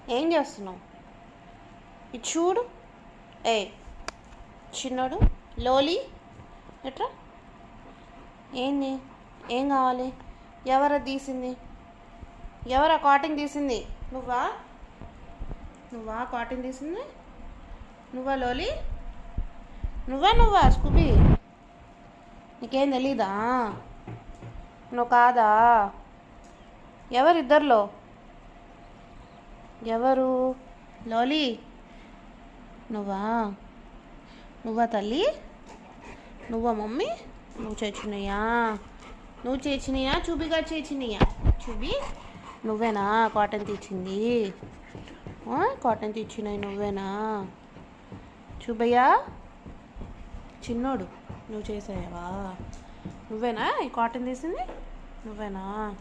ఏం చేస్తున్నావు? ఇది చూడు. ఏ చిన్నోడు లోలి ఎట్రా. ఏంది? ఏం కావాలి? ఎవరు తీసింది? ఎవరా కాటన్ తీసింది? నువ్వా? నువ్వా కాటన్ తీసింది? నువ్వా లోలి? నువ్వా స్కూబీ? నీకేం తెలీదా? నువ్వు కాదా? ఎవరిద్దరిలో ఎవరు? లోలి నువ్వా? నువ్వా తల్లి? నువ్వా మమ్మీ? నువ్వు చేర్చినయ్యా? నువ్వు చేర్చినయా చూబిగా చేర్చినయా? చూబి నువ్వేనా కాటన్ తెచ్చింది? కాటన్ తెచ్చినాయి నువ్వేనా? చూబయ్యా చిన్నోడు నువ్వు చేసావా? నువ్వేనా ఈ కాటన్ తీసింది? నువ్వేనా?